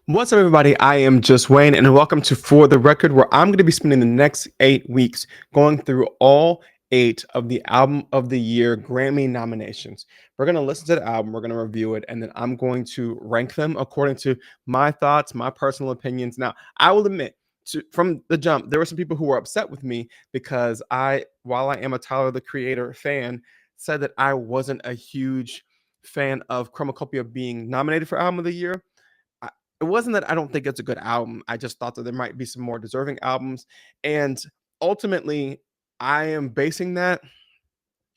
What's up, everybody? I am just Wayne, and welcome to For the Record, where I'm going to be spending the next 8 weeks going through all 8 of the Album of the Year Grammy nominations. We're going to listen to the album, we're going to review it, and then I'm going to rank them according to my thoughts, my personal opinions. Now, I will admit, from the jump, there were some people who were upset with me because while I am a Tyler the Creator fan, said that I wasn't a huge fan of Chromacopia being nominated for Album of the Year. It wasn't that I don't think it's a good album. I just thought that there might be some more deserving albums. And ultimately, I am basing that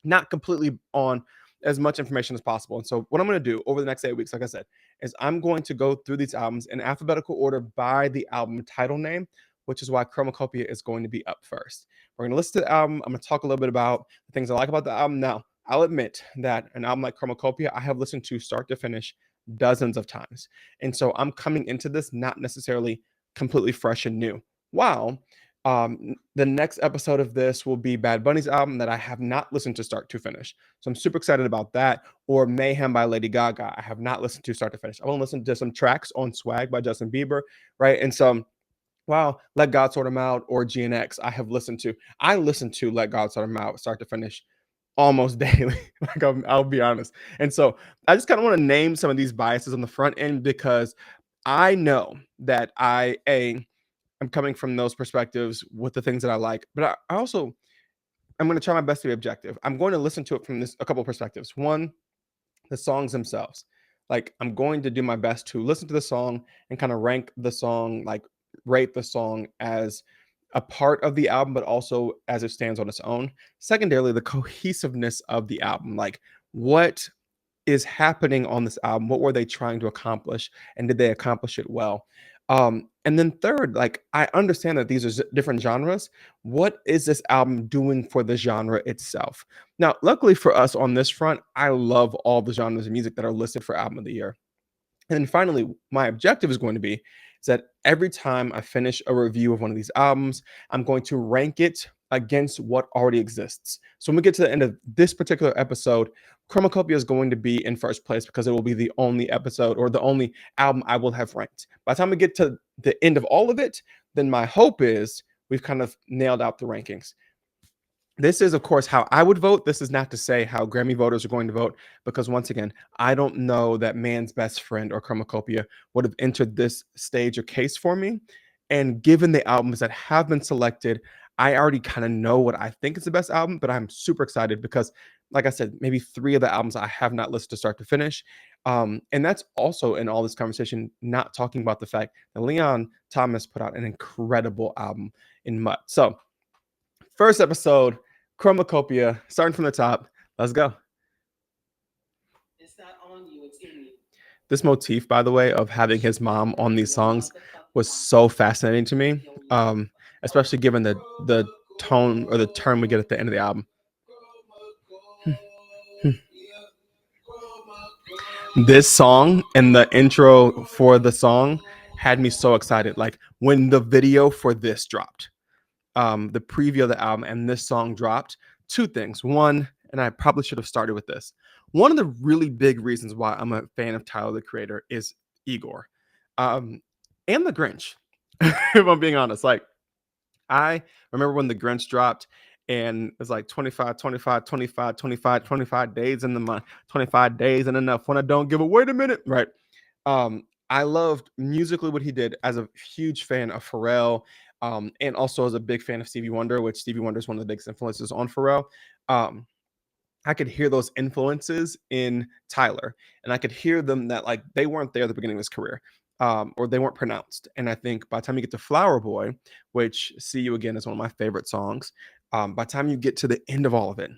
not completely on as much information as possible. And so, what I'm going to do over the next 8 weeks, like I said, is I'm going to go through these albums in alphabetical order by the album title name, which is why Chromacopia is going to be up first. We're going to listen to the album. I'm going to talk a little bit about the things I like about the album. Now, I'll admit that an album like Chromacopia, I have listened to start to finish dozens of times. And so I'm coming into this not necessarily completely fresh and new. Wow. The next episode of this will be Bad Bunny's album that I have not listened to start to finish. So I'm super excited about that. Or Mayhem by Lady Gaga. I have not listened to start to finish. I want to listen to some tracks on Swag by Justin Bieber, right? And so, wow, Let God Sort 'Em Out or GNX, I have listened to. I listen to Let God Sort 'Em Out start to finish almost daily. Like I'll be honest. And so I just kind of want to name some of these biases on the front end because I know that I'm coming from those perspectives with the things that I like, but I also I'm going to try my best to be objective. I'm going to listen to it from a couple of perspectives. One, the songs themselves. Like I'm going to do my best to listen to the song and kind of rank the song, like rate the song as a part of the album, but also as it stands on its own. Secondarily, the cohesiveness of the album, like what is happening on this album? What were they trying to accomplish? And did they accomplish it well? And then third, like I understand that these are different genres. What is this album doing for the genre itself? Now, luckily for us on this front, I love all the genres of music that are listed for album of the year. And then finally, my objective is going to be is that every time I finish a review of one of these albums, I'm going to rank it against what already exists. So when we get to the end of this particular episode, Chromacopia is going to be in first place because it will be the only episode or the only album I will have ranked. By the time we get to the end of all of it, then my hope is we've kind of nailed out the rankings. This is, of course, how I would vote. This is not to say how Grammy voters are going to vote, because once again, I don't know that Man's Best Friend or Chromacopia would have entered this stage or case for me. And given the albums that have been selected, I already kind of know what I think is the best album, but I'm super excited because, like I said, maybe 3 of the albums I have not listened to start to finish. And that's also in all this conversation, not talking about the fact that Leon Thomas put out an incredible album in Mutt. So, first episode, Chromacopia, starting from the top. Let's go. It's not on you, it's in you. This motif, by the way, of having his mom on these songs was so fascinating to me, especially given the tone or the turn we get at the end of the album. This song and the intro for the song had me so excited. Like when the video for this dropped, the preview of the album and this song dropped, two things. One, and I probably should have started with this. One of the really big reasons why I'm a fan of Tyler the Creator is Igor, um, and the Grinch. If I'm being honest, like I remember when the Grinch dropped and it's like 25, 25, 25, 25, 25 days in the month, 25 days and enough when I don't give a wait a minute, right? I loved musically what he did as a huge fan of Pharrell, and also as a big fan of Stevie Wonder, which Stevie Wonder is one of the biggest influences on Pharrell. Um, I could hear those influences in Tyler, and I could hear them that like they weren't there at the beginning of his career, or they weren't pronounced. And I think by the time you get to Flower Boy, which "See You Again" is one of my favorite songs, by the time you get to the end of all of it,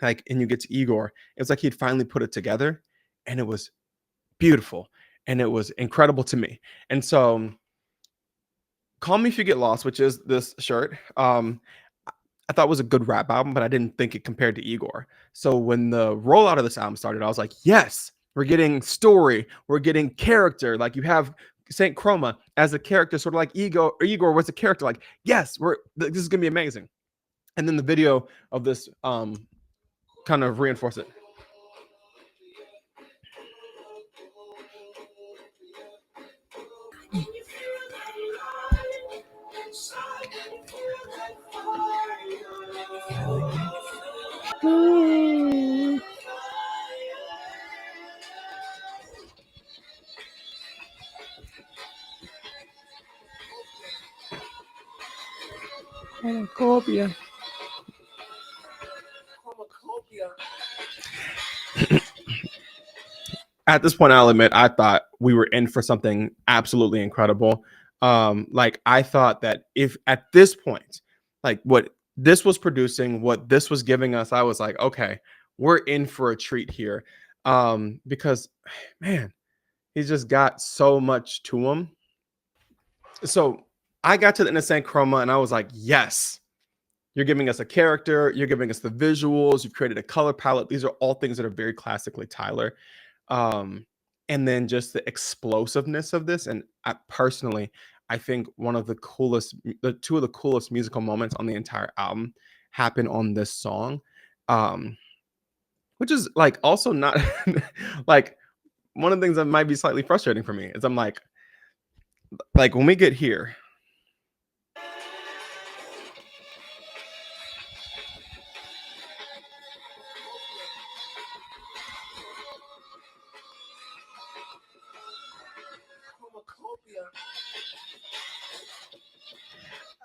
like and you get to Igor, it's like he'd finally put it together, and it was beautiful, and it was incredible to me. And so, "Call Me If You Get Lost," which is this shirt, I thought was a good rap album, but I didn't think it compared to Igor. So when the rollout of this album started, I was like, yes, we're getting story, we're getting character. Like you have Saint Chroma as a character, sort of like Igor was a character. Like, yes, this is gonna be amazing. And then the video of this kind of reinforced it. Chromakopia. At this point, I'll admit, I thought we were in for something absolutely incredible. Like I thought that if at this point, like what this was producing, what this was giving us, I was like, okay, we're in for a treat here. Because man, he's just got so much to him. So I got to the Innocent Chroma and I was like, yes, you're giving us a character, you're giving us the visuals, you've created a color palette. These are all things that are very classically Tyler. Um, and then just the explosiveness of this. And I, personally, I think one of the coolest, the two of the coolest musical moments on the entire album happen on this song. Um, which is like also not like one of the things that might be slightly frustrating for me is I'm like when we get here,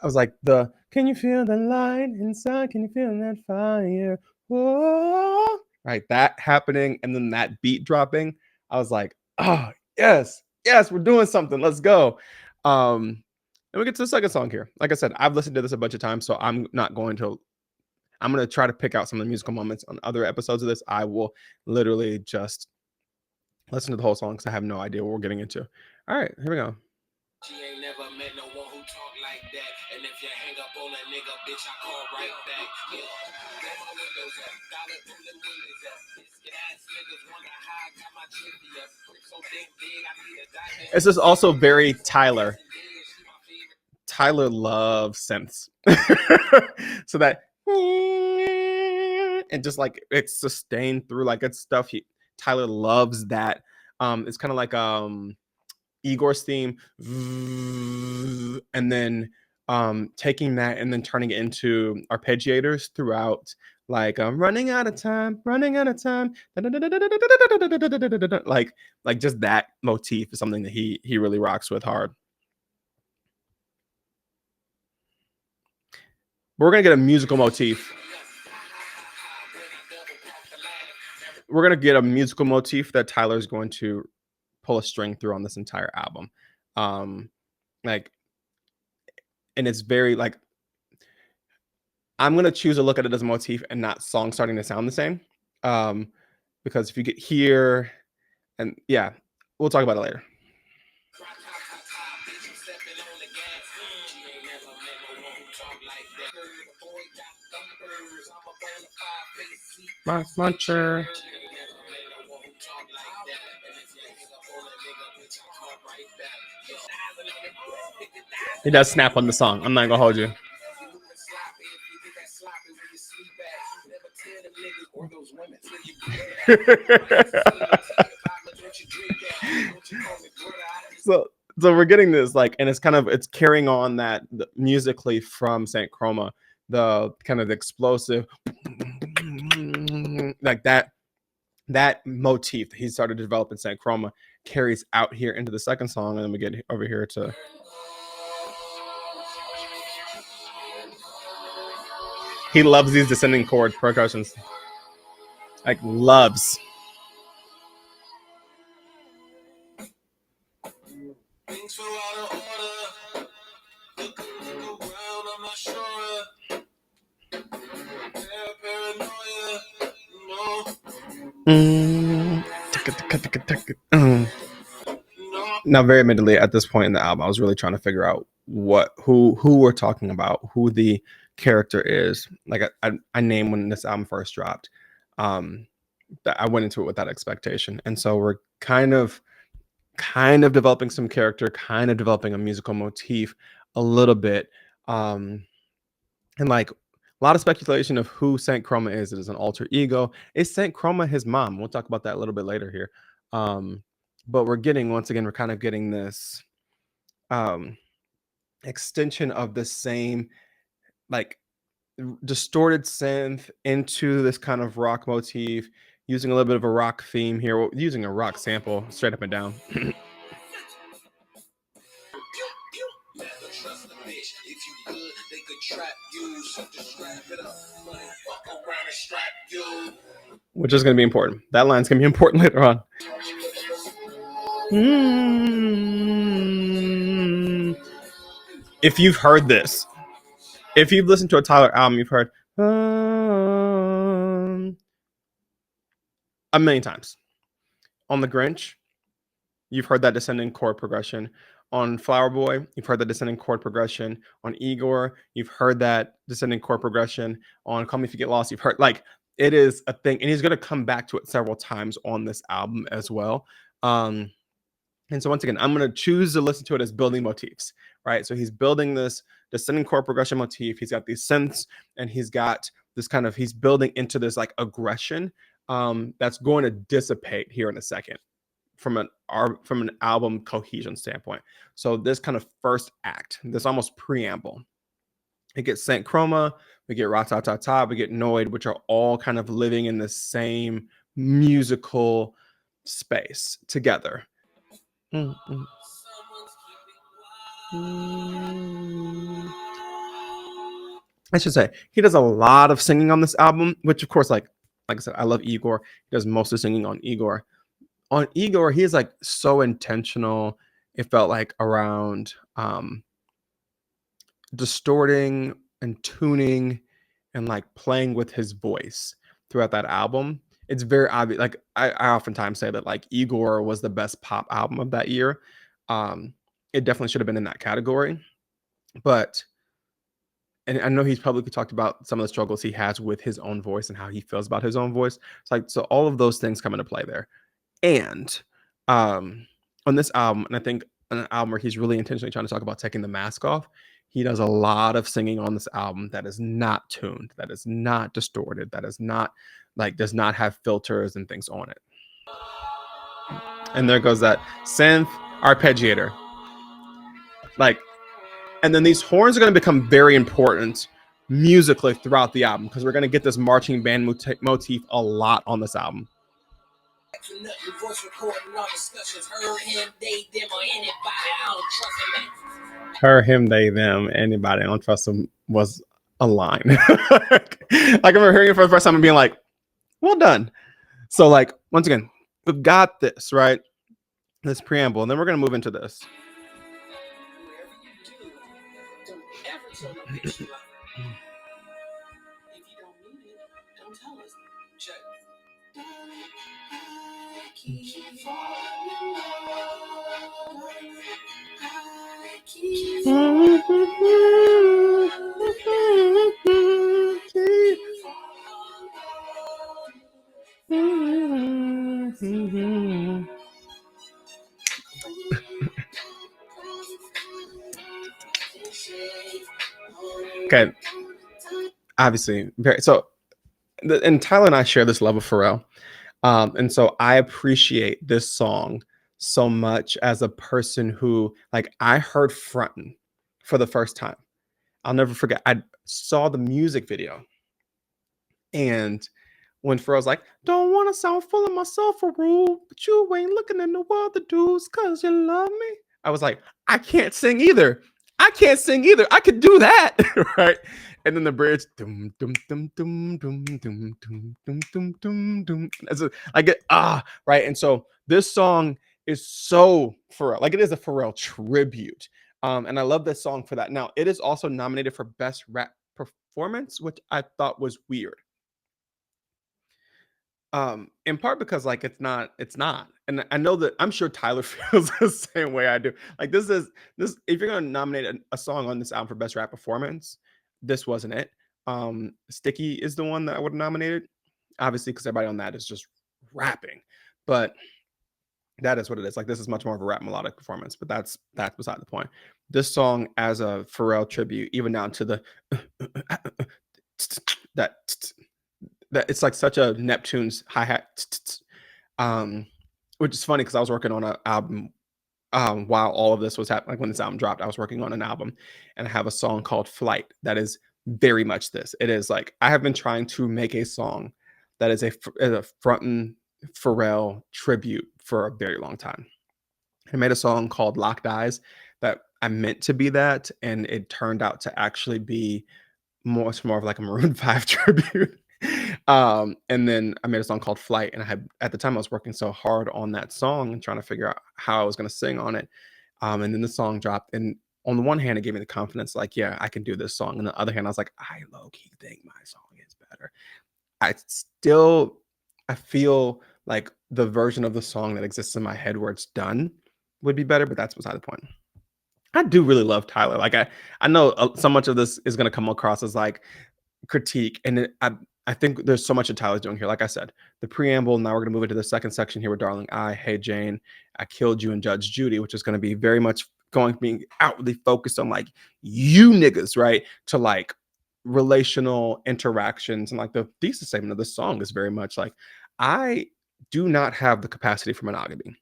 I was like, the can you feel the light inside? Can you feel that fire? Whoa. Right, that happening and then that beat dropping. I was like, oh yes, yes, we're doing something. Let's go. And we get to the second song here. Like I said, I've listened to this a bunch of times, so I'm gonna try to pick out some of the musical moments on other episodes of this. I will literally just listen to the whole song because I have no idea what we're getting into. All right, here we go. She ain't never met no one who talk like that. And if you hang up on a nigga, bitch, I call right back. Yeah. Get my windows up, dollar through the windows up. Biscuit ass niggas wonder how I got my trivia. So damn big, I need a diamond. This is also very Tyler. Tyler loves synths. So that and just like it's sustained through like it's stuff Tyler loves that. It's kind of like Igor's theme, and then taking that and then turning it into arpeggiators throughout, like running out of time, like just that motif is something that he really rocks with hard. We're gonna get a musical motif. We're gonna get a musical motif that Tyler's going to pull a string through on this entire album. Like, and it's very like I'm gonna choose to look at it as a motif and not song starting to sound the same. Because if you get here, and yeah, we'll talk about it later. Muncher. He does snap on the song. I'm not gonna hold you. so so we're getting this like, and it's carrying on that musically from Saint Chroma, the kind of explosive like that motif that he started to develop in Saint Chroma carries out here into the second song, and then we get over here to he loves these descending chord percussions, like loves. Things feel out of order. Look around, I'm not sure. Paranoia, no. Now, very admittedly, at this point in the album, I was really trying to figure out who we're talking about, who the character is. Like I named when this album first dropped. That I went into it with that expectation, and so we're kind of developing some character, kind of developing a musical motif a little bit, and like a lot of speculation of who Saint Chroma is. It is an alter ego. Is Saint Chroma his mom? We'll talk about that a little bit later here. But we're kind of getting this extension of the same like distorted synth into this kind of rock motif, using a little bit of a rock theme here, using a rock sample straight up and down. which is going to be important. That line's going to be important later on. If you've heard this, if you've listened to a Tyler album, you've heard a million times. On The Grinch, you've heard that descending chord progression. On Flower Boy, you've heard the descending chord progression. On Igor, you've heard that descending chord progression. On Call Me If You Get Lost, you've heard, like, it is a thing, and he's going to come back to it several times on this album as well. And so once again, I'm going to choose to listen to it as building motifs, right? So he's building this descending chord progression motif. He's got these synths, and he's got this kind of, he's building into this like aggression that's going to dissipate here in a second from an album cohesion standpoint. So this kind of first act, this almost preamble, it gets Saint Chroma, we get Ratatata, we get Noid, which are all kind of living in the same musical space together. I should say he does a lot of singing on this album, which of course, like I said, I love Igor. He does most of the singing on Igor. On Igor, he is like so intentional. It felt like around distorting and tuning and like playing with his voice throughout that album. It's very obvious. Like I oftentimes say that like Igor was the best pop album of that year. It definitely should have been in that category, but and I know he's publicly talked about some of the struggles he has with his own voice and how he feels about his own voice. It's like, so all of those things come into play there. And on this album, and I think an album where he's really intentionally trying to talk about taking the mask off, he does a lot of singing on this album that is not tuned, that is not distorted, that is not like does not have filters and things on it. And there goes that synth arpeggiator. Like, and then these horns are going to become very important musically throughout the album because we're going to get this marching band motif a lot on this album. Her, him, they, them, anybody, I don't trust them was a line. Like I remember hearing it for the first time and being like, well done. So like, once again, we've got this, right? This preamble, and then we're going to move into this. Okay. Obviously, very so. And Tyler and I share this love of Pharrell, and so I appreciate this song so much as a person who, like, I heard Frontin' for the first time. I'll never forget. I saw the music video, and when Pharrell's like, "Don't want to sound full of myself or rude, but you ain't looking at no other dudes cause you love me." I was like, I can't sing either. I can't sing either. I could do that, right? And then the bridge, dum dum dum dum dum dum dum dum dum dum dum. I get right. And so this song is so Pharrell, like it is a Pharrell tribute. And I love this song for that. Now it is also nominated for Best Rap Performance, which I thought was weird. In part because like it's not, and I know that I'm sure Tyler feels the same way I do. Like this if you're gonna nominate a song on this album for Best Rap Performance, this wasn't it. Sticky is the one that I would have nominated, obviously, because everybody on that is just rapping, but that is what it is. Like this is much more of a rap melodic performance, but that's beside the point. This song as a Pharrell tribute, even down to the that it's like such a Neptune's hi-hat, which is funny because I was working on an album while all of this was happening. Like when this album dropped, I was working on an album, and I have a song called Flight that is very much this. It is like I have been trying to make a song that is a Frontin' Pharrell tribute for a very long time. I made a song called Locked Eyes that I meant to be that, and it turned out to actually be much more of like a Maroon 5 tribute. And then I made a song called Flight, and I had at the time I was working so hard on that song and trying to figure out how I was going to sing on it. And then the song dropped, and on the one hand, it gave me the confidence, like, yeah, I can do this song. And on the other hand, I was like, I low key think my song is better. I feel like the version of the song that exists in my head where it's done would be better, but that's beside the point. I do really love Tyler. Like I know so much of this is going to come across as like critique, and I think there's so much that Tyler's doing here. Like I said, the preamble. Now we're going to move into the second section here with Darling I, Hey Jane, I Killed You, and Judge Judy, which is going to be very much being outwardly focused on like you niggas, right? To like relational interactions, and like the thesis statement of the song is very much like I do not have the capacity for monogamy,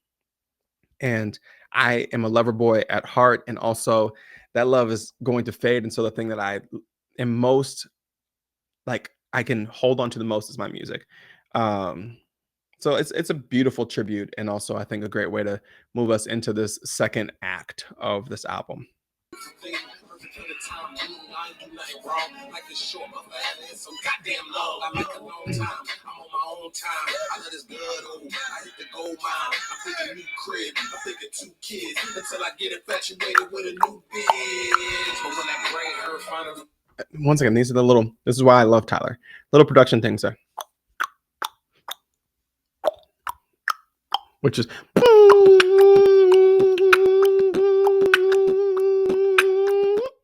and I am a lover boy at heart, and also that love is going to fade. And so the thing that I am most like I can hold on to the most is my music. Um, so it's a beautiful tribute, and also I think a great way to move us into this second act of this album. Once again, these are the little. This is why I love Tyler. Little production things there, which is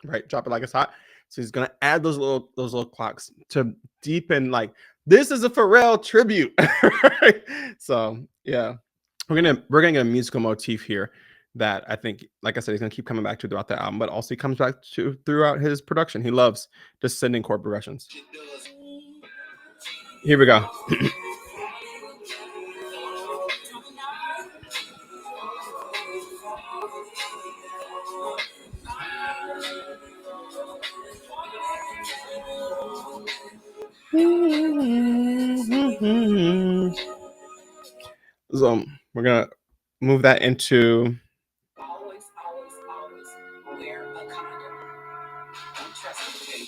right. Drop it like it's hot. So he's gonna add those little clocks to deepen. Like this is a Pharrell tribute. Right? So yeah, we're gonna get a musical motif here that I think, like I said, he's gonna keep coming back to throughout the album, but also he comes back to throughout his production. He loves descending chord progressions. Here we go. So we're gonna move that into Always wear a condom. Don't trust me.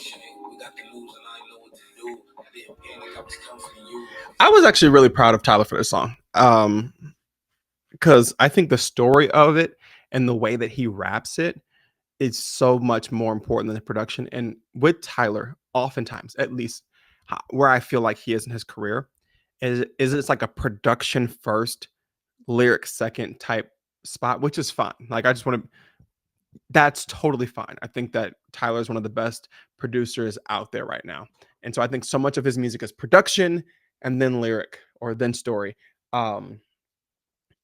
We got the news and I know what to do. I didn't panic, I was comforting you. I was actually really proud of Tyler for this song. Because I think the story of it and the way that he raps it is so much more important than the production. And with Tyler, oftentimes, at least where I feel like he is in his career, is it's like a production first, lyric second type spot, which is fine. Like I just want to. That's totally fine. I think that Tyler is one of the best producers out there right now, and so I think so much of his music is production and then lyric or then story. Um,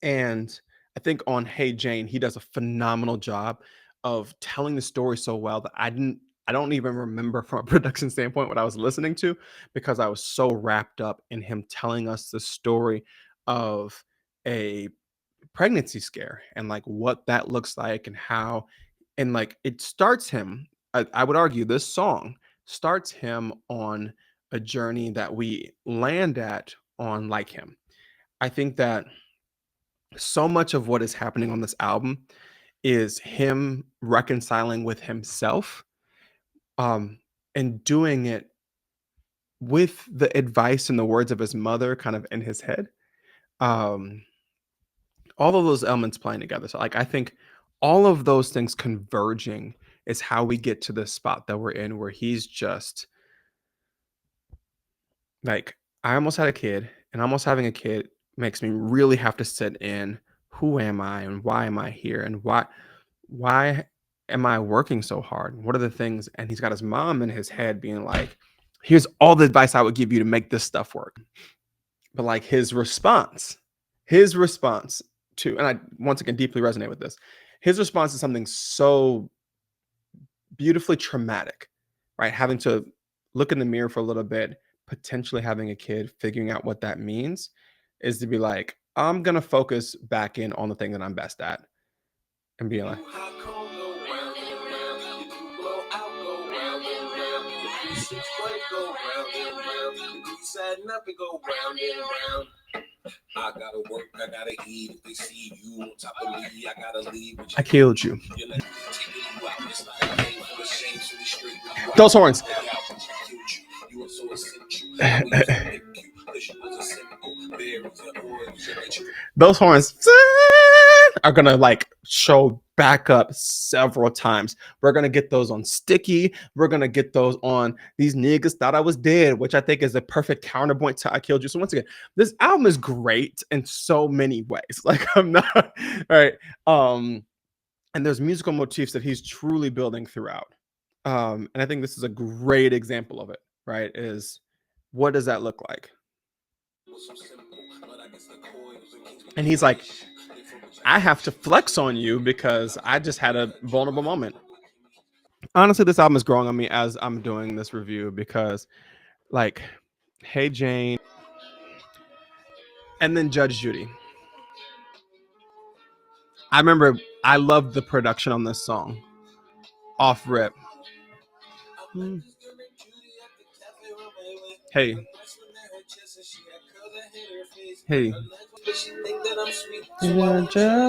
and I think on Hey Jane, he does a phenomenal job of telling the story so well that I don't even remember from a production standpoint what I was listening to, because I was so wrapped up in him telling us the story of a pregnancy scare and like what that looks like and how, and like it starts him, I would argue this song starts him on a journey that we land at on Like Him. I think that so much of what is happening on this album is him reconciling with himself, um and doing it with the advice and the words of his mother kind of in his head, um all of those elements playing together. So like I think all of those things converging is how we get to this spot that we're in, where he's just like, I almost had a kid, and almost having a kid makes me really have to sit in who am I and why am I here and why am I working so hard? What are the things? And he's got his mom in his head being like, here's all the advice I would give you to make this stuff work. But like his response to, and I once again deeply resonate with this, his response to something so beautifully traumatic, right? Having to look in the mirror for a little bit, potentially having a kid, figuring out what that means, is to be like, I'm gonna focus back in on the thing that I'm best at, and being like, I gotta work, I gotta eat. If they see you on top of me, I gotta leave. I killed you. Those horns. Those horns are gonna like show back up several times. We're gonna get those on Sticky. We're gonna get those on These Niggas Thought I Was Dead, which I think is a perfect counterpoint to I Killed You. So once again, this album is great in so many ways. Like I'm not all right. And there's musical motifs that he's truly building throughout. And I think this is a great example of it, right? Is what does that look like? And he's like, I have to flex on you because I just had a vulnerable moment. Honestly, this album is growing on me as I'm doing this review because, like, Hey Jane, and then Judge Judy. I remember I loved the production on this song off rip. Hey. Hey. Judge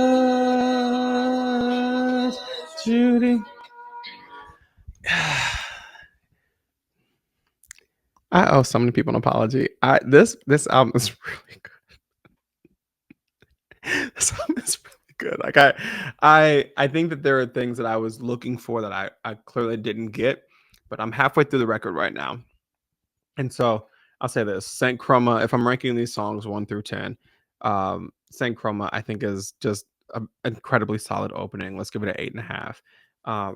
Judy. I owe so many people an apology. This album is really good. This album is really good. Like I think that there are things that I was looking for that I clearly didn't get, but I'm halfway through the record right now. And so I'll say this: Saint Chroma, if I'm ranking these songs 1 through 10, Saint Chroma I think is just an incredibly solid opening. Let's give it an 8.5.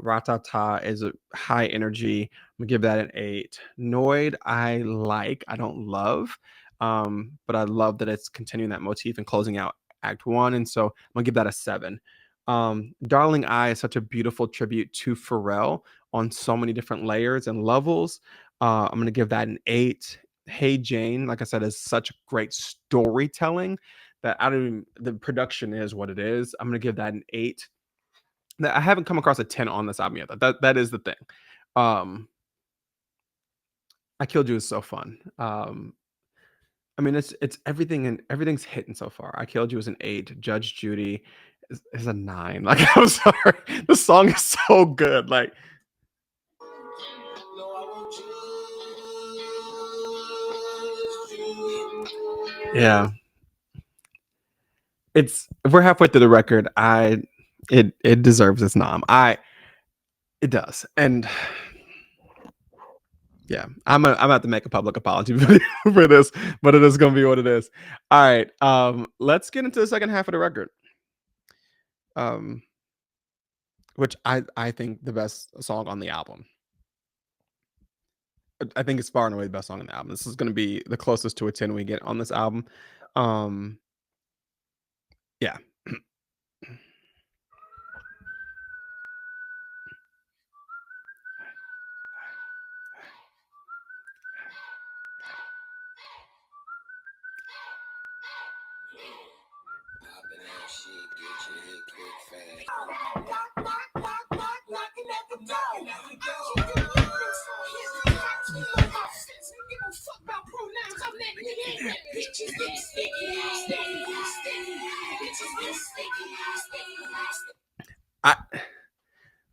Ratata is a high energy. I'm gonna give that an 8. Noid, I don't love, but I love that it's continuing that motif and closing out Act 1, and so I'm gonna give that a 7. Darling I is such a beautiful tribute to Pharrell on so many different layers and levels. I'm gonna give that an 8. Hey Jane, like I said, is such great storytelling that the production is what it is. I'm gonna give that an 8. I haven't come across a 10 on this album yet. That is the thing. I Killed You is so fun. I mean, it's everything, and everything's hitting so far. I Killed You is an 8. Judge Judy is a 9. Like I'm sorry, the song is so good. Like yeah, we're halfway through the record. It deserves its nom. It does, and yeah, I'm about to make a public apology for this, but it is gonna be what it is. All right, let's get into the second half of the record. Which I think the best song on the album. I think it's far and away the best song on the album. This is gonna be the closest to a 10 we get on this album. Yeah.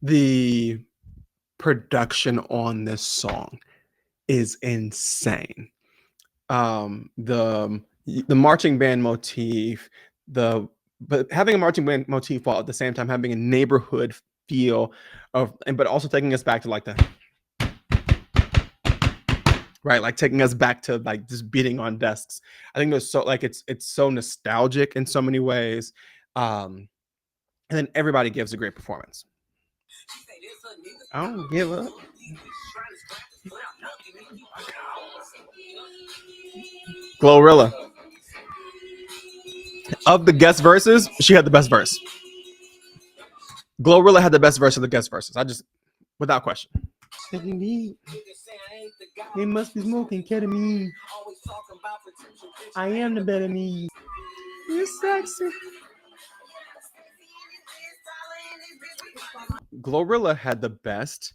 The production on this song is insane. The marching band motif, but having a marching band motif while at the same time having a neighborhood feel but also taking us back to like the right, like taking us back to like just beating on desks. I think there's so like it's so nostalgic in so many ways. And then everybody gives a great performance. I don't give up. Glorilla. Of the guest verses, she had the best verse. Glorilla had the best verse of the guest verses. Without question. He must be smoking ketamine. I am the better me. You're sexy. Glorilla had the best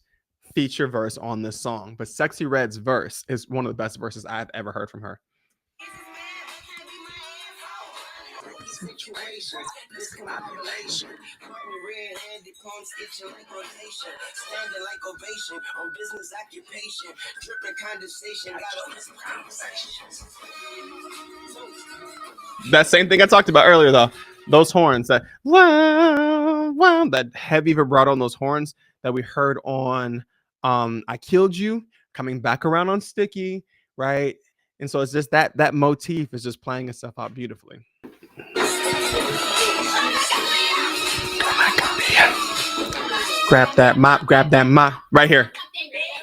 feature verse on this song, but Sexy Red's verse is one of the best verses I've ever heard from her. palms itching like rotation, standing like ovation on business occupation, dripping condensation, got a whisper conversations. That same thing I talked about earlier, though. Those horns, that wow, wow, that heavy vibrato on those horns that we heard on I Killed You, coming back around on Sticky, right? And so it's just that motif is just playing itself out beautifully. Grab that mop right here.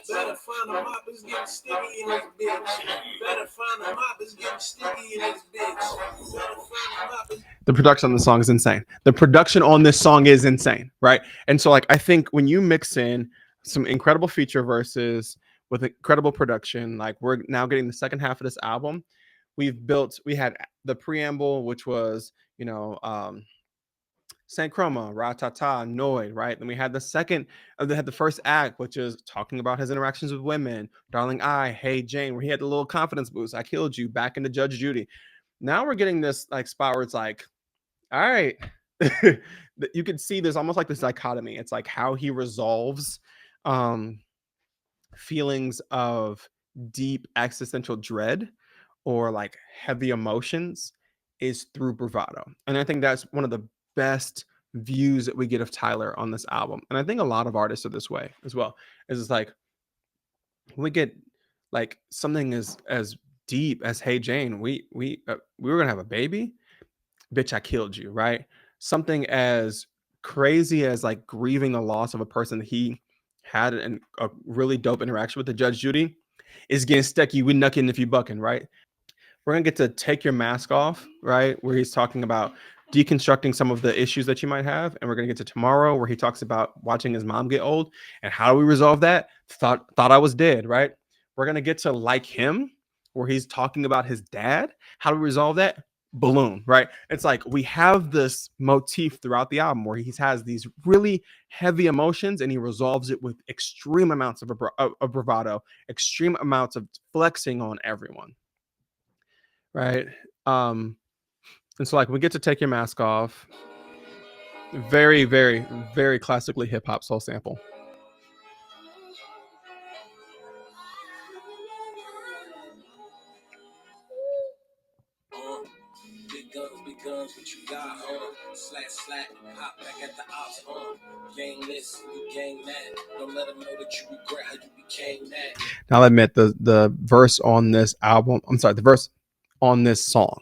Better find a mop, it's getting sticky in this bitch. Better find a mop, it's getting sticky in this bitch. Better find a mop, The production on the song is insane. The production on this song is insane, right? And so, like, I think when you mix in some incredible feature verses with incredible production, like we're now getting the second half of this album. We had the preamble, which was, Saint Chroma, Ratata, Noid, right? Then we had the second, they had the first act, which is talking about his interactions with women, Darling I, Hey Jane, where he had the little confidence boost, I Killed You, back into Judge Judy. Now we're getting this like spot where it's like, all right. You can see there's almost like this dichotomy. It's like how he resolves um feelings of deep existential dread or like heavy emotions is through bravado. And I think that's one of the best views that we get of Tyler on this album. And I think a lot of artists are this way as well. Is it's like we get like something as deep as Hey Jane, we were gonna have a baby, bitch, I killed you, right? Something as crazy as like grieving the loss of a person that he had a really dope interaction with, the Judge Judy, is getting sticky. We knucking if you bucking, right? We're gonna get to Take Your Mask Off, right? Where he's talking about deconstructing some of the issues that you might have. And we're gonna get to Tomorrow, where he talks about watching his mom get old and how do we resolve that? Thought I was dead, right? We're gonna get to Like Him, where he's talking about his dad. How do we resolve that? Balloon, right? It's like we have this motif throughout the album where he has these really heavy emotions and he resolves it with extreme amounts of bravado, extreme amounts of flexing on everyone, right? Um, and so like we get to Take Your Mask Off. Very, very, very classically hip hop soul sample. big guns, what you got, Slack, pop back at the ops, gang this, you gang that. Don't let them know that you regret how you became that. Now I'll admit the verse on this album, I'm sorry, the verse on this song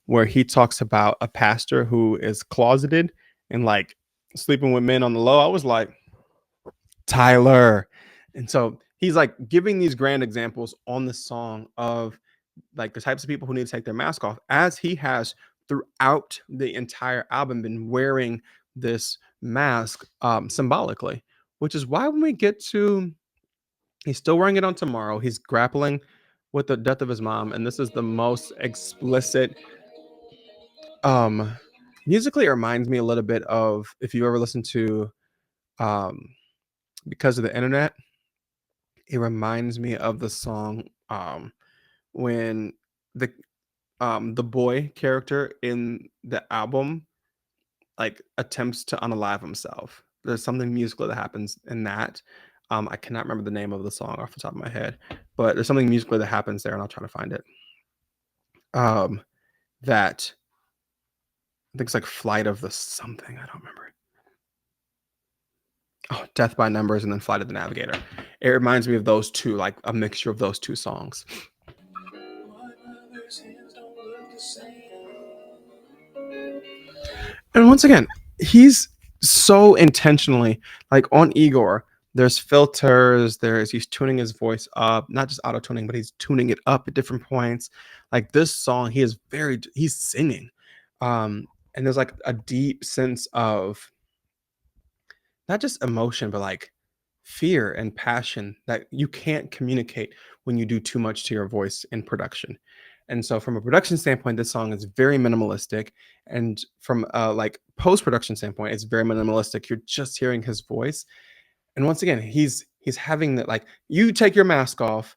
where he talks about a pastor who is closeted and like sleeping with men on the low. I was like, Tyler. And so he's like giving these grand examples on the song of like the types of people who need to take their mask off, as he has throughout the entire album been wearing this mask symbolically, which is why when we get to, he's still wearing it on Tomorrow, he's grappling with the death of his mom, and this is the most explicit musically. It reminds me a little bit of, if you ever listen to Because of the Internet, it reminds me of the song when the boy character in the album like attempts to unalive himself. There's something musical that happens in that. I cannot remember the name of the song off the top of my head, but there's something musical that happens there, and I'll try to find it. That I think it's like Flight of the something. I don't remember. Oh, Death by Numbers and then Flight of the Navigator. It reminds me of those two, like a mixture of those two songs. And once again, he's so intentionally like on Igor. There's filters. He's tuning his voice up, not just auto tuning, but he's tuning it up at different points. Like this song, he's singing, and there's like a deep sense of not just emotion, but like fear and passion that you can't communicate when you do too much to your voice in production. And so from a production standpoint, this song is very minimalistic. And from a like post-production standpoint, it's very minimalistic. You're just hearing his voice. And once again, he's having that, like, you take your mask off.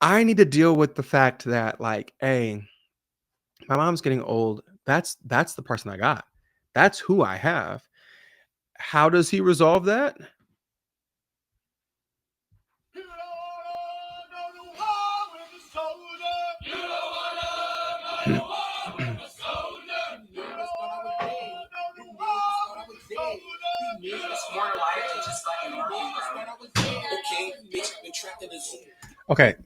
I need to deal with the fact that, like, hey, my mom's getting old. That's the person I got. That's who I have. How does he resolve that? Okay,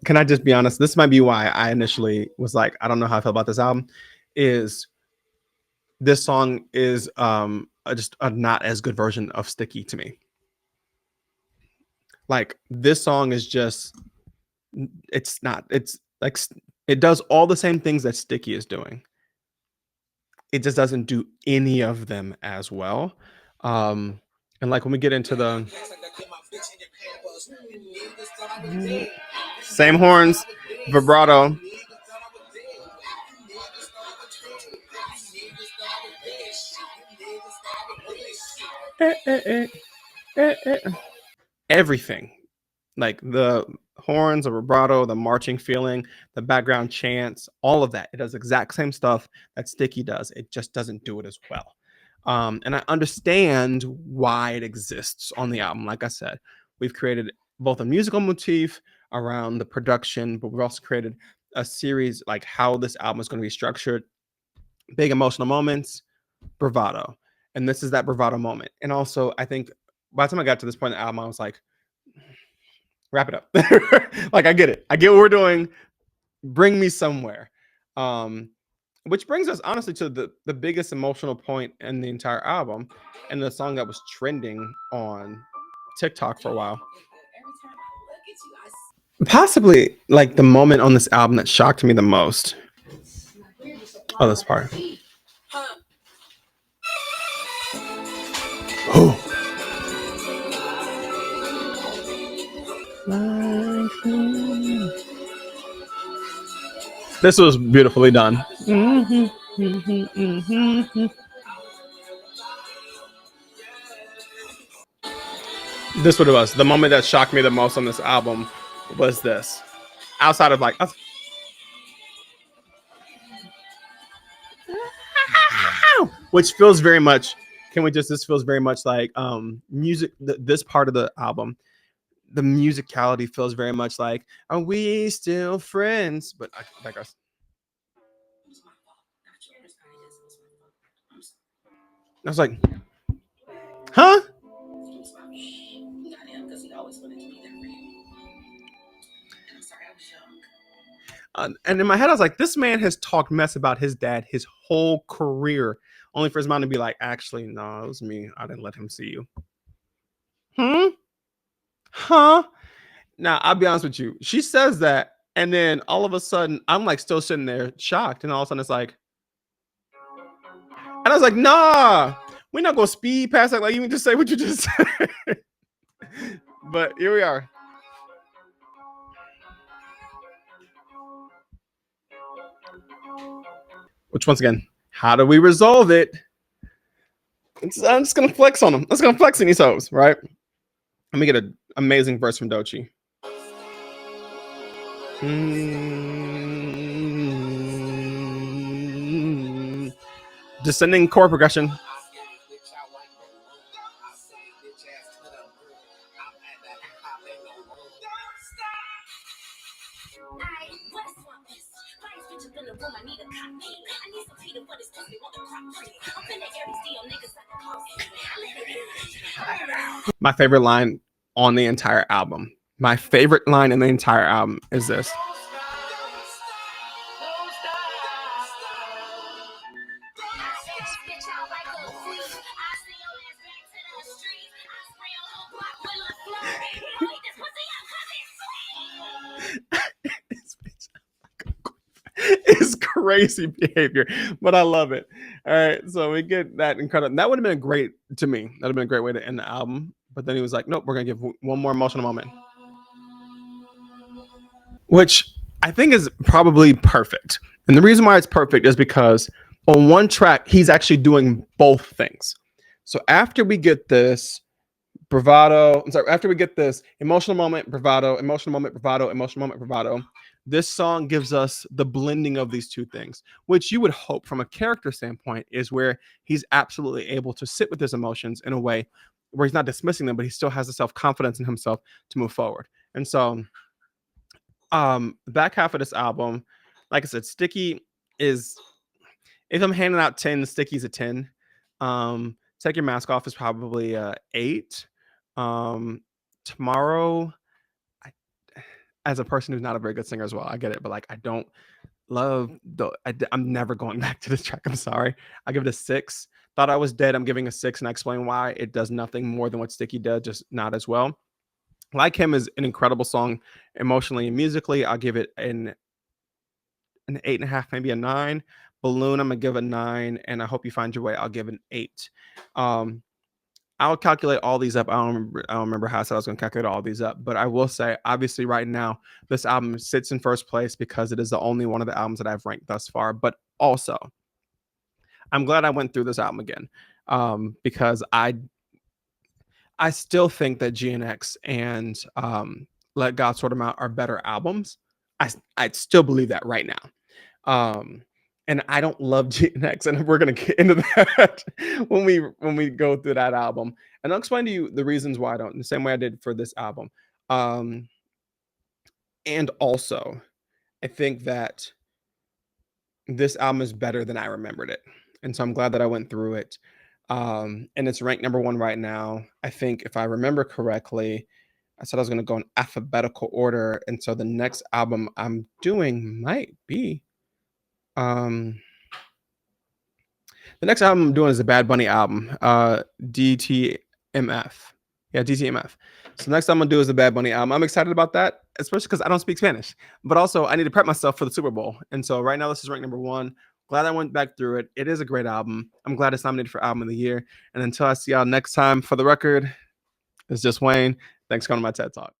can I just be honest? This might be why I initially was like, I don't know how I feel about this album. Is this song is just a not as good version of Sticky to me. Like this song is just, it's not. It's like it does all the same things that Sticky is doing. It just doesn't do any of them as well. And like when we get into the same horns, vibrato. Everything, like the horns, the vibrato, the marching feeling, the background chants, all of that. It does the exact same stuff that Sticky does. It just doesn't do it as well. And I understand why it exists on the album. Like I said, we've created both a musical motif around the production, but we've also created a series like how this album is going to be structured. Big emotional moments, bravado. And this is that bravado moment. And also, I think by the time I got to this point in the album, I was like, wrap it up. Like, I get it. I get what we're doing. Bring me somewhere. Which brings us honestly to the biggest emotional point in the entire album and the song that was trending on TikTok for a while. Possibly like the moment on this album that shocked me the most. Oh, this part. Oh. This was beautifully done. This what it was. The moment that shocked me the most on this album was this. Outside of like, which feels very much. Can we just? This feels very much like music. This part of the album, the musicality feels very much like, are we still friends? But I digress. I was like, huh? And in my head, I was like, this man has talked mess about his dad his whole career, only for his mom to be like, actually, no, it was me. I didn't let him see you. Huh? Now, I'll be honest with you. She says that, and then all of a sudden, I'm like still sitting there shocked, and all of a sudden, it's like, and I was like, nah, we're not gonna speed past that. Like, you can just say what you just said. But here we are. Which, once again, how do we resolve it? I'm just gonna flex on them. Let's gonna flex in these hoes, right? Let me get an amazing verse from Doechii. Descending chord progression. My favorite line on the entire album. My favorite line in the entire album is this. It's crazy behavior, but I love it. All right, so we get that incredible. That would have been great to me. That'd have been a great way to end the album. But then he was like, "Nope, we're gonna give one more emotional moment," which I think is probably perfect. And the reason why it's perfect is because on one track he's actually doing both things. So after we get this bravado, I'm sorry, after we get this emotional moment, bravado, emotional moment, bravado, emotional moment, bravado, This song gives us the blending of these two things, which you would hope from a character standpoint is where he's absolutely able to sit with his emotions in a way where he's not dismissing them, but he still has the self-confidence in himself to move forward. And so the back half of this album, like I said, Sticky is, if I'm handing out 10, Sticky's a 10. Take Your Mask Off is probably a 8. Tomorrow, I, as a person who's not a very good singer as well, I get it, but like I don't love I'm never going back to this track. I'm sorry. I give it a 6. Thought I Was Dead. I'm giving a 6, and I explain why. It does nothing more than what Sticky did, just not as well. Like Him is an incredible song emotionally and musically. I'll give it an 8.5, maybe a 9. Balloon, I'm gonna give a 9, and I Hope You Find Your Way, I'll give an 8. I'll calculate all these up. I don't remember how I said I was gonna calculate all these up, but I will say, obviously, right now, this album sits in first place because it is the only one of the albums that I've ranked thus far. But also, I'm glad I went through this album again, because I still think that GNX and Let God Sort 'Em Out are better albums. I still believe that right now. And I don't love GNX, and we're gonna get into that when we go through that album. And I'll explain to you the reasons why I don't, in the same way I did for this album. Um, and also, I think that this album is better than I remembered it. And so I'm glad that I went through it. And it's ranked number 1 right now. I think if I remember correctly, I said I was gonna go in alphabetical order. And so the next album I'm doing might be um the next album I'm doing is a Bad Bunny album, DTMF. Yeah, DTMF. So next album I'm gonna do is the Bad Bunny album. I'm excited about that, especially because I don't speak Spanish. But also I need to prep myself for the Super Bowl. And so right now this is ranked number 1. Glad I went back through it. It is a great album. I'm glad it's nominated for Album of the Year. And until I see y'all next time, for the record, it's just Wayne. Thanks for coming to my TED Talk.